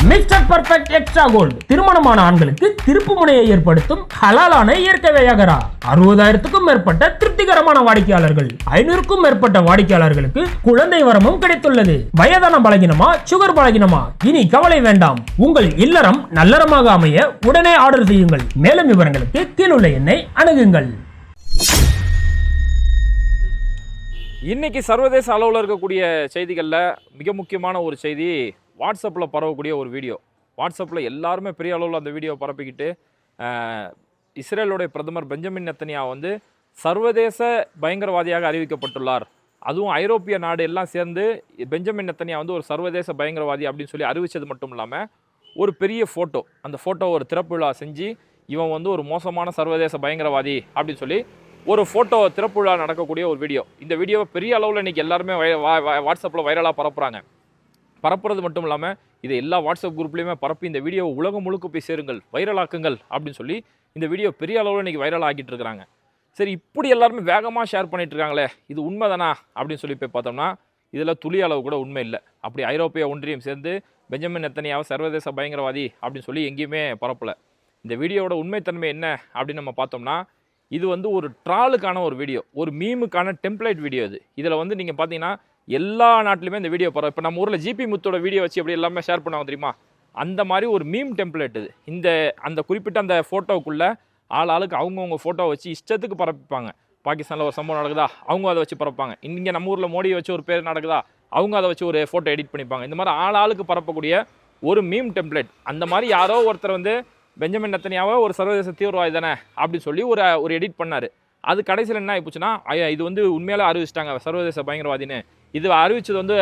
Mister perfect extra gold திருமணமான ஆண்களுக்கு திருப்பு முனையை ஏற்படுத்தும் ஹலாலான இயற்கை வியாகரா 60,000க்கும் மேற்பட்ட திருப்திகரமான வாடிக்கையாளர்கள் 500க்கும் மேற்பட்ட வாடிக்கையாளர்களுக்கு குழந்தை வரமும் கிடைத்துள்ளது. வயதான பலகினமா சுகர் பலகினமா இனி கவலை வேண்டாம். உங்கள் இல்லறம் நல்லறமாக அமைய உடனே ஆர்டர் செய்யுங்கள். மேலும் விவரங்களுக்கு கீழுள்ள எண்ணை அணுகுங்கள். இன்னைக்கு சர்வதேச அளவில் இருக்கக்கூடிய செய்திகளில் மிக முக்கியமான ஒரு செய்தி, வாட்ஸ்அப்பில் பரவக்கூடிய ஒரு வீடியோ. வாட்ஸ்அப்பில் எல்லாருமே பெரிய அளவில் அந்த வீடியோ பரப்பிக்கிட்டு இஸ்ரேலுடைய பிரதமர் பெஞ்சமின் நெத்தன்யாஹு சர்வதேச பயங்கரவாதியாக அறிவிக்கப்பட்டுள்ளார். அதுவும் ஐரோப்பிய நாடு எல்லாம் சேர்ந்து பெஞ்சமின் நெத்தன்யாஹு ஒரு சர்வதேச பயங்கரவாதி அப்படின்னு சொல்லி அறிவித்தது மட்டும் இல்லாமல் ஒரு பெரிய ஃபோட்டோ, அந்த ஃபோட்டோ ஒரு திறப்பு விழா செஞ்சு இவன் ஒரு மோசமான சர்வதேச பயங்கரவாதி அப்படின்னு சொல்லி ஒரு ஃபோட்டோ திறப்பு விழா நடக்கக்கூடிய ஒரு வீடியோ. இந்த வீடியோவை பெரிய அளவில் இன்றைக்கி எல்லாருமே வாட்ஸ்அப்பில் வைரலாக பரப்புகிறாங்க. பரப்புறது மட்டும் இல்லாமல் இதை எல்லா வாட்ஸ்அப் குரூப்லேயுமே பரப்பி இந்த வீடியோவை உலகம் முழுக்க போய் சேருங்கள், வைரலாக்குங்கள் அப்படின்னு சொல்லி இந்த வீடியோ பெரிய அளவில் இன்றைக்கி வைரல் ஆகிட்டு இருக்கிறாங்க. சரி, இப்படி எல்லாருமே வேகமாக ஷேர் பண்ணிட்டு இருக்காங்களே, இது உண்மைதானா அப்படின்னு சொல்லி போய் பார்த்தோம்னா இதில் துளி அளவு கூட உண்மை இல்லை. அப்படி ஐரோப்பிய ஒன்றியம் சேர்ந்து பெஞ்சமின் நெத்தன்யாஹு சர்வதேச பயங்கரவாதி அப்படின்னு சொல்லி எங்கேயுமே பரப்பலை. இந்த வீடியோவோட உண்மைத்தன்மை என்ன அப்படின்னு நம்ம பார்த்தோம்னா, இது ஒரு ட்ராலுக்கான ஒரு வீடியோ, ஒரு மீமுக்கான டெம்ப்ளேட் வீடியோ. இதில் நீங்கள் பார்த்தீங்கன்னா எல்லா நாட்டிலுமே இந்த வீடியோ பரவ. இப்போ நம்ம ஊரில் ஜிபி முத்தோட வீடியோ வச்சு அப்படி எல்லாமே ஷேர் பண்ணுவாங்க தெரியுமா, அந்த மாதிரி ஒரு மீம் டெம்ப்ளேட் இது. அந்த குறிப்பிட்ட அந்த ஃபோட்டோவுக்குள்ளே ஆளுக்கு அவங்கவுங்க ஃபோட்டோ வச்சு இஷ்டத்துக்கு பரப்பிப்பாங்க. பாகிஸ்தானில் ஒரு சம்பவம் நடக்குதா, அவங்க அதை வச்சு பரப்பாங்க. இங்கே நம்ம ஊரில் மோடியை வச்சு ஒரு பேர் நடக்குதா, அவங்க அதை வச்சு ஒரு ஃபோட்டோ எடிட் பண்ணிப்பாங்க. இந்த மாதிரி ஆளுக்கு பரப்பக்கூடிய ஒரு மீம் டெம்ப்ளேட். அந்த மாதிரி யாரோ ஒருத்தர் பெஞ்சமின் நெத்தன்யாஹு ஒரு சர்வதேச தீவிரவாதி தானே அப்படின்னு சொல்லி ஒரு எடிட் பண்ணார். அது கடைசியில் என்ன ஆகிப்போச்சுன்னா, இது உண்மையாலே அறிவிச்சிட்டாங்க சர்வதேச பயங்கரவாதின்னு. இது அறிவிச்சது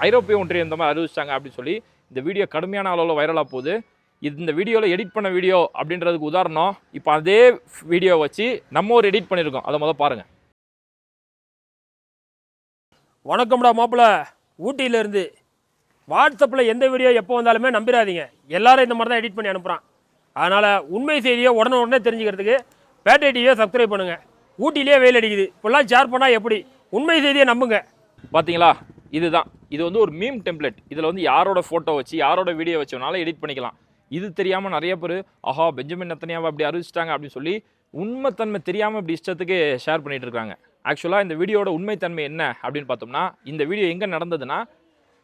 ஐரோப்பிய ஒன்றியம் இந்த மாதிரி அறிவிச்சிட்டாங்க அப்படின்னு சொல்லி இந்த வீடியோ கடுமையான அளவில் வைரலாக போகுது. இந்த வீடியோவில் எடிட் பண்ண வீடியோ அப்படின்றதுக்கு உதாரணம், இப்போ அதே வீடியோ வச்சு நம்ம ஒரு எடிட் பண்ணியிருக்கோம். அதை பாருங்கள். வணக்கம்டா மாப்பிள்ள, ஊட்டியிலேருந்து. வாட்ஸ்அப்பில் எந்த வீடியோ எப்போ வந்தாலுமே நம்பிடாதீங்க. எல்லாரும் இந்த மாதிரி தான் எடிட் பண்ணி அனுப்புகிறான். அதனால் உண்மை செய்தியை உடனே தெரிஞ்சுக்கிறதுக்கு பேட்டை டிவியை சப்ஸ்கிரைப் பண்ணுங்கள். ஊட்டியிலே வெயில் அடிக்குது, இப்போல்லாம் ஷேர் பண்ணால் எப்படி? உண்மை செய்தியை நம்புங்க. பார்த்தீங்களா, இதுதான். இது ஒரு மீம் டெம்ப்ளேட். இதில் யாரோட ஃபோட்டோ வச்சு யாரோட வீடியோ வச்சோனாலும் எடிட் பண்ணிக்கலாம். இது தெரியாமல் நிறைய பேர் பெஞ்சமின் நெத்தன்யாஹு அப்படி அறிவிச்சிட்டாங்க அப்படின்னு சொல்லி உண்மைத்தன்மை தெரியாமல் இப்படி இஷ்டத்துக்கு ஷேர் பண்ணிட்டு இருக்காங்க. ஆக்சுவலாக இந்த வீடியோட உண்மைத்தன்மை என்ன அப்படின்னு பார்த்தோம்னா, இந்த வீடியோ எங்கே நடந்ததுன்னா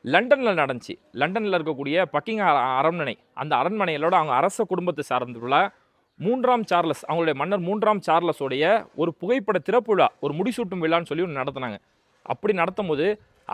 லண்டனில் நடந்துச்சு. லண்டனில் இருக்கக்கூடிய பக்கிங்ஹாம் அரண்மனை, அந்த அரண்மனையிலோட அவங்க அரச குடும்பத்தை சார்ந்துள்ள 3ஆம் சார்லஸ், அவங்களுடைய மன்னர் 3ஆம் சார்லஸோடைய ஒரு புகைப்பட திறப்பு விழா, ஒரு முடிசூட்டும் விழான்னு சொல்லி ஒன்று நடத்தினாங்க. அப்படி நடத்தும் போது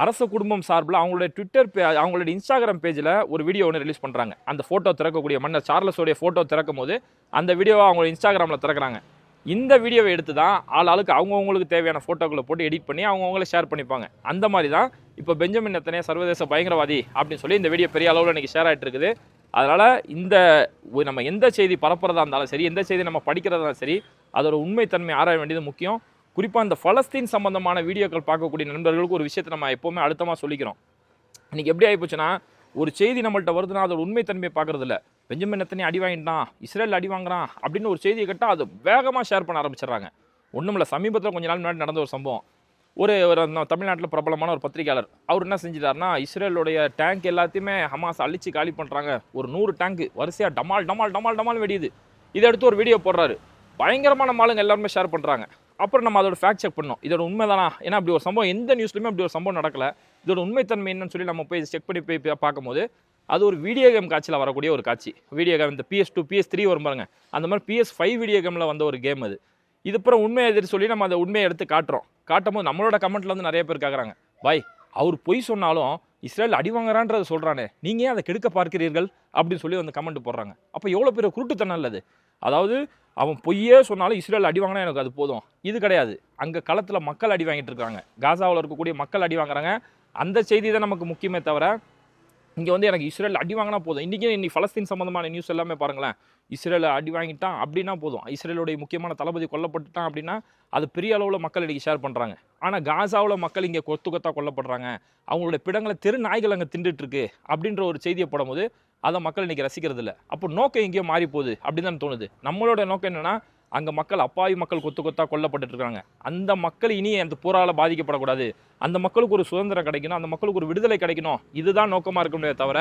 அரச குடும்பம் சார்பில் அவங்களுடைய ட்விட்டர் அவங்களுடைய இன்ஸ்டாகிராம் பேஜில் ஒரு வீடியோ ஒன்று ரிலீஸ் பண்ணுறாங்க. அந்த ஃபோட்டோ திறக்கக்கூடிய மன்னர் சார்லஸோடைய ஃபோட்டோ திறக்கும் போது அந்த வீடியோவை அவங்க இன்ஸ்டாகிராமில் திறக்கிறாங்க. இந்த வீடியோவை எடுத்து தான் ஆளுக்கு அவங்கவுங்களுக்கு தேவையான ஃபோட்டோக்களை போட்டு எடிட் பண்ணி அவங்கவுங்களே ஷேர் பண்ணிப்பாங்க. அந்த மாதிரி தான் இப்போ பெஞ்சமின் நெத்தன்யாஹு சர்வதேச பயங்கரவாதி அப்படின்னு சொல்லி இந்த வீடியோ பெரிய அளவில் இன்றைக்கி ஷேர் ஆகிட்டு இருக்குது. அதனால் நம்ம எந்த செய்தி பரப்புறதா இருந்தாலும் சரி, எந்த செய்தி நம்ம படிக்கிறதா இருந்தாலும் சரி, அதோட உண்மைத்தன்மை ஆராய வேண்டியது முக்கியம். குறிப்பாக இந்த பலஸ்தீன் சம்பந்தமான வீடியோக்கள் பார்க்கக்கூடிய நண்பர்களுக்கு ஒரு விஷயத்தை நம்ம எப்போவுமே அழுத்தமாக சொல்லிக்கிறோம். இன்றைக்கி எப்படி ஆகிப்போச்சுன்னா, ஒரு செய்தி நம்மள்கிட்ட வருதுன்னா அதோட உண்மைத்தன்மையை பார்க்குறது இல்லை. பெஞ்சமின் நெத்தன்யாஹு அடி வாங்கிட்டான், இஸ்ரேல் அடி வாங்குறான் அப்படின்னு ஒரு செய்தியை கேட்டால் அது வேகமாக ஷேர் பண்ண ஆரம்பிச்சிடுறாங்க. ஒன்றும் இல்லை, சமீபத்தில் கொஞ்ச நாள் முன்னாடி நடந்த ஒரு சம்பவம். ஒரு தமிழ்நாட்டில் பிரபலமான ஒரு பத்திரிகையாளர் அவர் என்ன செஞ்சிட்டாருன்னா, இஸ்ரேலுடைய டேங்க் எல்லாத்தையுமே ஹமாஸ் அழிச்சு காலி பண்ணுறாங்க, ஒரு 100 டேங்க்கு வரிசையாக டமால் வெடியுது. இதை எடுத்து ஒரு வீடியோ போடுறாரு. பயங்கரமான மாலுங்க எல்லாருமே ஷேர் பண்ணுறாங்க. அப்புறம் நம்ம அதோட ஃபேக்ட் செக் பண்ணோம், இதோட உண்மை தானா, ஏன்னா அப்படி ஒரு சம்பவம் எந்த நியூஸ்லையுமே அப்படி ஒரு சம்பவம் நடக்கலை, இதோட உண்மைத்தன்மை என்னன்னு சொல்லி நம்ம போய் செக் பண்ணி போய் பார்க்கும்போது அது ஒரு வீடியோ கேம் காட்சியில் வரக்கூடிய ஒரு காட்சி. வீடியோ கேம் இந்த PS2 PS3 வரும் பாருங்க, அந்த மாதிரி PS5 வீடியோ கேமில் வந்த ஒரு கேம் அது. இது அப்புறம் உண்மையை எதிர்த்து சொல்லி நம்ம அந்த உண்மையை எடுத்து காட்டும் போது நம்மளோட கமெண்ட்டில் நிறைய பேர் கேட்குறாங்க, பாய் அவர் பொய் சொன்னாலும் இஸ்ரேல் அடி வாங்குறான்றதை சொல்கிறானே, நீங்கள் ஏன் அதை கெடுக்க பார்க்கிறீர்கள் அப்படின்னு சொல்லி கமெண்ட் போடுறாங்க. அப்போ எவ்வளோ பெரிய குருட்டுத்தனம் இல்லது. அதாவது அவன் பொய்யே சொன்னாலும் இஸ்ரேல் அடி வாங்கினா எனக்கு அது போதும். இது கிடையாது, அங்கே களத்தில் மக்கள் அடி வாங்கிட்டு இருக்காங்க, காசாவில் இருக்கக்கூடிய மக்கள் அடி வாங்குறாங்க. அந்த செய்தி தான் நமக்கு முக்கியமே தவிர இங்கே எனக்கு இஸ்ரேல் அடி வாங்கினா போதும். இன்னைக்கு பலஸ்தீன் சம்மந்தமான நியூஸ் எல்லாமே பாருங்களேன், இஸ்ரேலை அடி வாங்கிட்டான் அப்படின்னா போதும், இஸ்ரேலுடைய முக்கியமான தளபதி கொல்லப்பட்டுட்டான் அப்படின்னா அது பெரிய அளவில் மக்கள் இன்றைக்கி ஷேர் பண்ணுறாங்க. ஆனால் காசாவில் மக்கள் இங்கே கொத்தாக கொல்லப்படுறாங்க, அவங்களுடைய பிடங்களை தெரு நாய்கள் அங்கே திண்டுட்டுருக்கு அப்படின்ற ஒரு செய்தியை போடும்போது அதை மக்கள் இன்றைக்கி ரசிக்கிறது இல்லை. அப்போ நோக்கம் எங்கேயோ மாறி போகுது அப்படின்னு தான் தோணுது. நம்மளோட நோக்கம் என்னென்னா, அங்கே மக்கள் அப்பாவி மக்கள் கொத்தாக கொல்லப்பட்டு இருக்காங்க, அந்த மக்கள் இனி அந்த போரால் பாதிக்கப்படக்கூடாது, அந்த மக்களுக்கு ஒரு சுதந்திரம் கிடைக்கணும், அந்த மக்களுக்கு ஒரு விடுதலை கிடைக்கணும், இதுதான் நோக்கமாக இருக்கணுமே தவிர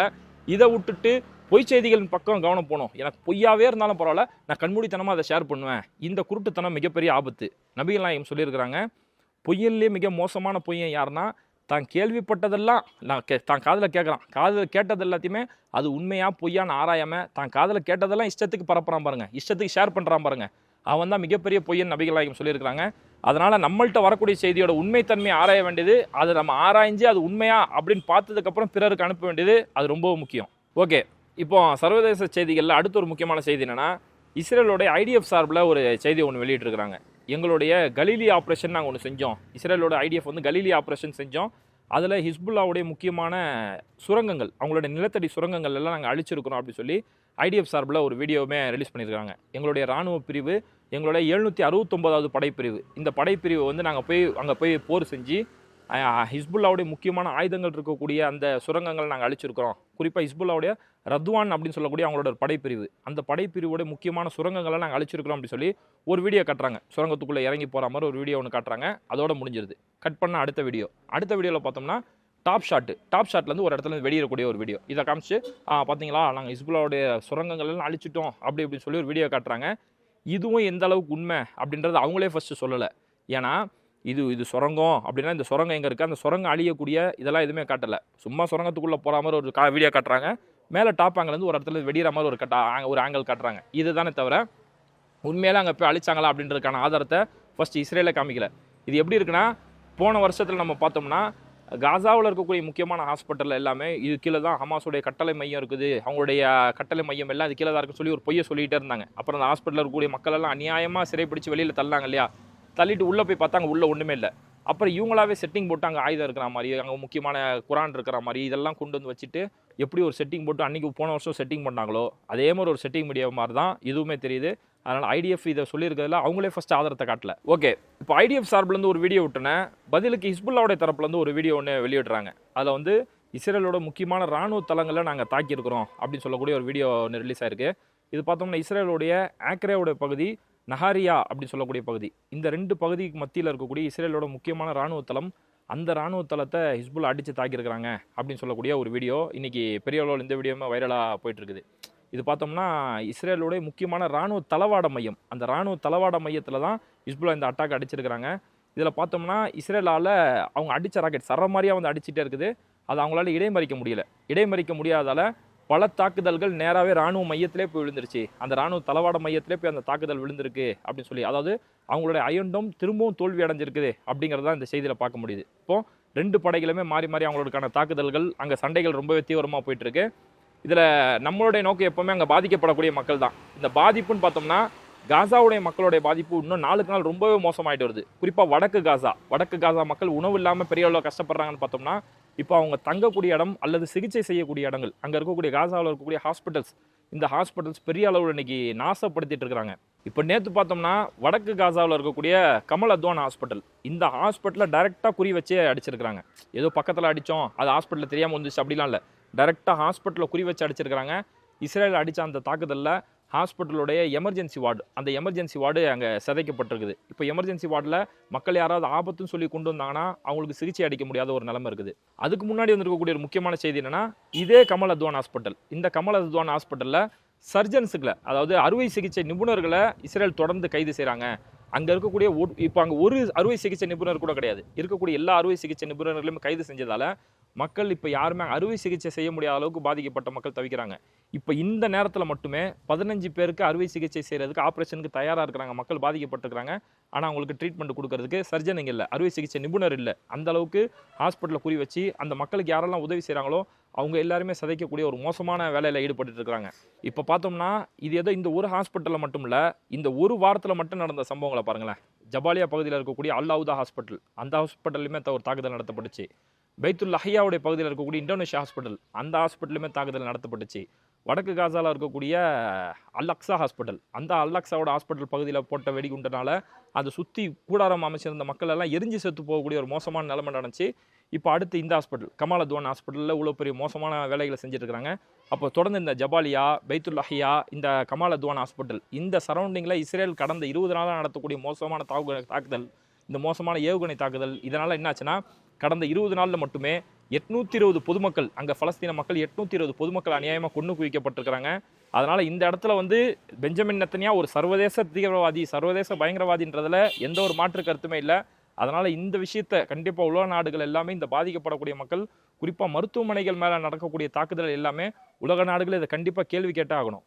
இதை விட்டுட்டு பொய் செய்திகளின் பக்கம் கவனம் போகணும். எனக்கு பொய்யாவே இருந்தாலும் பரவாயில்ல, நான் கண்மூடித்தனமாக அதை ஷேர் பண்ணுவேன். இந்த குருட்டுத்தனம் மிகப்பெரிய ஆபத்து. நபிகள் நாயகம் சொல்லியிருக்கிறாங்க, பொய்யிலே மிக மோசமான பொய்யன் யாருன்னா, தான் கேள்விப்பட்டதெல்லாம் தான் காதில் கேட்குறான், காதில் கேட்டது எல்லாத்தையுமே அது உண்மையா பொய்யான்னு ஆராயாமல் தான் காதில் கேட்டதெல்லாம் இஷ்டத்துக்கு பரப்புறான் பாருங்க, இஷ்டத்துக்கு ஷேர் பண்ணுறான் பாருங்க, அவன் தான் மிகப்பெரிய பொய்யன் நபிகள் நாயகம் சொல்லியிருக்கிறாங்க. அதனால் நம்மள்கிட்ட வரக்கூடிய செய்தியோட உண்மைத்தன்மையை ஆராய வேண்டியது, அதை நம்ம ஆராய்ஞ்சு அது உண்மையா அப்படின்னு பார்த்ததுக்கப்புறம் பிறருக்கு அனுப்ப வேண்டியது, அது ரொம்ப முக்கியம். ஓகே, இப்போ சர்வதேச செய்திகளில் அடுத்த ஒரு முக்கியமான செய்தி என்னென்னா, இஸ்ரேலோடைய IDF சார்பில் ஒரு செய்தி ஒன்று வெளியிட்டிருக்கிறாங்க. எங்களுடைய கலீலி ஆப்ரேஷன் நாங்கள் ஒன்று செஞ்சோம். இஸ்ரேலோட IDF வந்து கலீலி ஆப்ரேஷன் செஞ்சோம். அதில் ஹிஸ்புல்லாவுடைய முக்கியமான சுரங்கங்கள், அவங்களுடைய நிலத்தடி சுரங்கங்கள் எல்லாம் நாங்கள் அழிச்சிருக்கிறோம் அப்படின்னு சொல்லி IDF சார்பில் ஒரு வீடியோவுமே ரிலீஸ் பண்ணியிருக்காங்க. எங்களுடைய இராணுவ பிரிவு, எங்களுடைய 769வது படைப்பிரிவு, இந்த படைப்பிரிவை வந்து நாங்கள் அங்கே போய் போர் செஞ்சு ஹிஸ்புல்லாவுடைய முக்கியமான ஆயுதங்கள் இருக்கக்கூடிய அந்த சுரங்கங்கள் நாங்கள் அழிச்சிருக்கிறோம். குறிப்பாக ஹிஸ்புல்லாவுடைய ரத்வான் அப்படின்னு சொல்லக்கூடிய அவங்களோட ஒரு படைப்பிரிவு, அந்த படைப்பிரிவோட முக்கியமான சுரங்கங்களை நாங்கள் அழிச்சிருக்கிறோம் அப்படின்னு சொல்லி ஒரு வீடியோ காட்டுறாங்க. சுரங்கத்துக்குள்ளே இறங்கி போகிற மாதிரி ஒரு வீடியோ ஒன்று காட்டுறாங்க. அதோட முடிஞ்சிருது. கட் பண்ண அடுத்த வீடியோவில் பார்த்தோம்னா டாப் ஷாட்லேருந்து ஒரு இடத்துல வெளியிடக்கூடிய ஒரு வீடியோ. இதை காமிச்சு பார்த்தீங்களா, நாங்கள் ஹிஸ்புல்லாவுடைய சுரங்கங்கள் எல்லாம் அழிச்சிட்டோம் அப்படின்னு சொல்லி ஒரு வீடியோ காட்டுறாங்க. இதுவும் எந்த அளவுக்கு உண்மை அப்படின்றது அவங்களே ஃபஸ்ட்டு சொல்லலை. ஏன்னா இது சுரங்கம் அப்படின்னா இந்த சுரங்கம் எங்கே இருக்குது, அந்த சுரங்கம் அழியக்கூடிய இதெல்லாம் எதுவுமே காட்டலை. சும்மா சுரங்கத்துக்குள்ளே போகிற மாதிரி ஒரு வீடியோ காட்டுறாங்க. மேலே டாப் ஆங்கிலேருந்து ஒரு இடத்துல வெடிகிற மாதிரி ஒரு ஆங்கிள் காட்டுறாங்க. இதுதானே தவிர உண்மையில அங்கே போய் அழிச்சாங்களா அப்படின்றதுக்கான ஆதாரத்தை ஃபஸ்ட்டு இஸ்ரேலே காமிக்கல. இது எப்படி இருக்குன்னா, போன வருஷத்தில் நம்ம பார்த்தோம்னா காசாவில் இருக்கக்கூடிய முக்கியமான ஹாஸ்பிட்டல் எல்லாமே இது கீழே தான் ஹமாஸுடைய கட்டளை மையம் இருக்குது, அவங்களுடைய கட்டளை மையம் எல்லாம் இது கீழே தான் இருக்குன்னு சொல்லி ஒரு பொய்யை சொல்லிகிட்டே இருந்தாங்க. அப்புறம் அந்த ஹாஸ்பிட்டலில் இருக்கக்கூடிய மக்கள் எல்லாம் அநியாயமாக சிறைப்பிடிச்சு வெளியில் தள்ளாங்க இல்லையா, தள்ளிட்டு உள்ளே போய் பார்த்தாங்க உள்ளே ஒன்றுமே இல்லை. அப்புறம் இவங்களாவே செட்டிங் போட்டு அங்கே ஆயுதம் இருக்கிற மாதிரி, அங்கே முக்கியமான குரான் இருக்கிற மாதிரி இதெல்லாம் கொண்டு வந்து வச்சுட்டு எப்படி ஒரு செட்டிங் போட்டு அன்றைக்கி போன வருஷம் செட்டிங் பண்ணாங்களோ அதே மாதிரி ஒரு செட்டிங் மீடியா மாதிரி தான் இதுவுமே தெரியுது. அதனால் IDF இதை சொல்லியிருக்கிறதுல அவங்களே ஃபஸ்ட்டு ஆதாரத்தை காட்டல. ஓகே, இப்போ IDF சார்பிலேருந்து ஒரு வீடியோ விட்டுனேன், பதிலுக்கு ஹிஸ்புல்லாவுடைய தரப்புலேருந்து ஒரு வீடியோ ஒன்று வெளியிடுறாங்க. அதில் வந்து இஸ்ரேலோட முக்கியமான இராணுவ தளங்களை நாங்கள் தாக்கியிருக்கிறோம் அப்படின்னு சொல்லக்கூடிய ஒரு வீடியோ ஒன்று ரிலீஸ் ஆயிருக்கு. இது பார்த்தோம்னா இஸ்ரேலோடைய ஆக்ரேவோட பகுதி, நஹாரியா அப்படின்னு சொல்லக்கூடிய பகுதி, இந்த 2 பகுதிக்கு மத்தியில் இருக்கக்கூடிய இஸ்ரேலோட முக்கியமான இராணுவ தளம், அந்த இராணுவ தளத்தை ஹிஸ்புல்லா அடித்து தாக்கியிருக்கிறாங்க அப்படின்னு சொல்லக்கூடிய ஒரு வீடியோ இன்றைக்கி பெரிய அளவில் இந்த வீடியோமே வைரலாக போயிட்டுருக்குது. இது பார்த்தோம்னா இஸ்ரேலோடைய முக்கியமான இராணுவ தளவாட மையம், அந்த இராணுவ தளவாட மையத்தில் தான் ஹிஸ்புல்லா இந்த அட்டாக் அடிச்சிருக்கிறாங்க. இதில் பார்த்தோம்னா இஸ்ரேலால் அவங்க அடித்த ராக்கெட் சர மாதிரியாக வந்து அடிச்சுட்டே இருக்குது. அது அவங்களால இடைமறிக்க முடியாதால் பல தாக்குதல்கள் நேராகவே இராணுவ மையத்திலே போய் விழுந்துருச்சு. அந்த இராணுவ தளவாட மையத்திலே போய் அந்த தாக்குதல் விழுந்திருக்கு அப்படின்னு சொல்லி, அதாவது அவங்களுடைய அயன்டோம் திரும்பவும் தோல்வி அடைஞ்சிருக்குது அப்படிங்கிறது தான் இந்த செய்தியில் பார்க்க முடியுது. இப்போது 2 படைகளுமே மாறி மாறி அவங்களுக்கான தாக்குதல்கள், அங்கே சண்டைகள் ரொம்பவே தீவிரமாக போயிட்டுருக்கு. இதில் நம்மளுடைய நோக்கம் எப்போவுமே அங்கே பாதிக்கப்படக்கூடிய மக்கள் தான். இந்த பாதிப்புன்னு பார்த்தோம்னா காசாவுடைய மக்களுடைய பாதிப்பு இன்னும் நாளுக்கு நாள் ரொம்பவே மோசமாயிட்டு வருது. குறிப்பாக வடக்கு காசா மக்கள் உணவு இல்லாமல் பெரிய அளவில் கஷ்டப்படுறாங்கன்னு பார்த்தோம்னா, இப்போ அவங்க தங்கக்கூடிய இடம் அல்லது சிகிச்சை செய்யக்கூடிய இடங்கள், அங்கே இருக்கக்கூடிய காசாவில் இருக்கக்கூடிய ஹாஸ்பிட்டல்ஸ், இந்த ஹாஸ்பிட்டல்ஸ் பெரிய அளவில் இன்னைக்கு நாசப்படுத்திட்டு இருக்கிறாங்க. இப்போ நேற்று பார்த்தோம்னா வடக்கு காசாவில் இருக்கக்கூடிய கமல் அத்வான் ஹாஸ்பிட்டல், இந்த ஹாஸ்பிட்டலில் டைரெக்டாக குறி வச்சே அடிச்சிருக்கிறாங்க. ஏதோ பக்கத்தில் அடித்தோம் அது ஹாஸ்பிட்டலில் தெரியாமல் வந்துச்சு அப்படிலாம் இல்லை, டைரெக்டாக ஹாஸ்பிட்டலில் குறி வச்சு அடிச்சிருக்கிறாங்க. இஸ்ரேல் அடித்த அந்த தாக்குதலில் ஹாஸ்பிட்டலுடைய எமர்ஜென்சி வார்டு, அந்த எமர்ஜென்சி வார்டு அங்கே சிதைக்கப்பட்டிருக்குது. இப்போ எமர்ஜென்சி வார்டில் மக்கள் யாராவது ஆபத்துன்னு சொல்லி கொண்டு வந்தாங்கன்னா அவங்களுக்கு சிகிச்சை அளிக்க முடியாத ஒரு நிலைமை இருக்குது. அதுக்கு முன்னாடி வந்திருக்கக்கூடிய ஒரு முக்கியமான செய்தி என்னன்னா, இதே கமல் அத்வான் ஹாஸ்பிட்டல், இந்த கமல் அத்வான் ஹாஸ்பிட்டலில் சர்ஜன்ஸுகளை, அதாவது அறுவை சிகிச்சை நிபுணர்களை இஸ்ரேல் தொடர்ந்து கைது செய்கிறாங்க. அங்கே இருக்கக்கூடிய இப்போ அங்கே ஒரு அறுவை சிகிச்சை நிபுணர் கூட கிடையாது, இருக்கக்கூடிய எல்லா அறுவை சிகிச்சை நிபுணர்களையும் கைது செஞ்சதால் மக்கள் இப்போ யாருமே அறுவை சிகிச்சை செய்ய முடியாத அளவுக்கு பாதிக்கப்பட்ட மக்கள் தவிக்கிறாங்க. இப்போ இந்த நேரத்தில் மட்டுமே 15 பேருக்கு அறுவை சிகிச்சை செய்கிறதுக்கு ஆப்ரேஷனுக்கு தயாராக இருக்கிறாங்க, மக்கள் பாதிக்கப்பட்டிருக்கிறாங்க. ஆனால் அவங்களுக்கு ட்ரீட்மெண்ட் கொடுக்கறதுக்கு சர்ஜன் இங்கே இல்லை, அறுவை சிகிச்சை நிபுணர் இல்லை. அந்த அளவுக்கு ஹாஸ்பிட்டலில் குறி வச்சு அந்த மக்களுக்கு யாரெல்லாம் உதவி செய்கிறாங்களோ அவங்க எல்லாருமே சிதைக்கக்கூடிய ஒரு மோசமான வேலையில் ஈடுபட்டு இருக்கிறாங்க. இப்போ பார்த்தோம்னா இது ஏதோ இந்த ஒரு ஹாஸ்பிட்டலில் மட்டும் இல்லை, இந்த ஒரு வாரத்தில் மட்டும் நடந்த சம்பவங்களை பாருங்களேன். ஜபாலியா பகுதியில் இருக்கக்கூடிய அல்-அவுதா ஹாஸ்பிட்டல், அந்த ஹாஸ்பிட்டல்லையுமே ஒரு தாக்குதல் நடத்தப்பட்டுச்சு. பைத்துல் லஹியாவுடைய பகுதியில் இருக்கக்கூடிய இந்தோனேஷியா ஹாஸ்பிட்டல், அந்த ஹாஸ்பிட்டலுமே தாக்குதல் நடத்தப்பட்டுச்சு. வடக்கு காசாவில் இருக்கக்கூடிய அல்-அக்ஸா ஹாஸ்பிட்டல், அந்த அல்-அக்ஸாவோட ஹாஸ்பிட்டல் பகுதியில் போட்ட வெடிகுண்டனால அதை சுற்றி கூடாரம் அமைச்சிருந்த மக்கள் எல்லாம் எரிஞ்சு செத்து போகக்கூடிய ஒரு மோசமான நிலைமை நடந்துச்சு. இப்போ அடுத்து இந்த ஹாஸ்பிட்டல் கமல் அத்வான் ஹாஸ்பிட்டலில் இவ்வளோ பெரிய மோசமான வேலைகளை செஞ்சுட்டு இருக்காங்க. அப்போ தொடர்ந்து இந்த ஜபாலியா, பைத்துல் லஹியா, இந்த கமல் அத்வான் ஹாஸ்பிட்டல், இந்த சரௌண்டிங்கில் இஸ்ரேல் கடந்த 20 நாளாக நடத்தக்கூடிய மோசமான தாக்குதல், இந்த மோசமான ஏவுகணை தாக்குதல், இதனால் என்னாச்சுன்னா கடந்த 20 நாளில் மட்டுமே 820 பொதுமக்கள், அங்கே பலஸ்தீன மக்கள் 820 பொதுமக்கள் அநியாயமாக கொண்டு குவிக்கப்பட்டிருக்கிறாங்க. அதனால் இந்த இடத்துல வந்து பெஞ்சமின் நெத்தன்யாஹூ ஒரு சர்வதேச தீவிரவாதி, சர்வதேச பயங்கரவாதின்றதுல எந்த ஒரு மாற்று கருத்துமே இல்லை. அதனால் இந்த விஷயத்தை கண்டிப்பாக உலக நாடுகள் எல்லாமே, இந்த பாதிக்கப்படக்கூடிய மக்கள், குறிப்பாக மருத்துவமனைகள் மேலே நடக்கக்கூடிய தாக்குதல் எல்லாமே உலக நாடுகள் இதை கண்டிப்பாக கேள்வி கேட்டே ஆகணும்.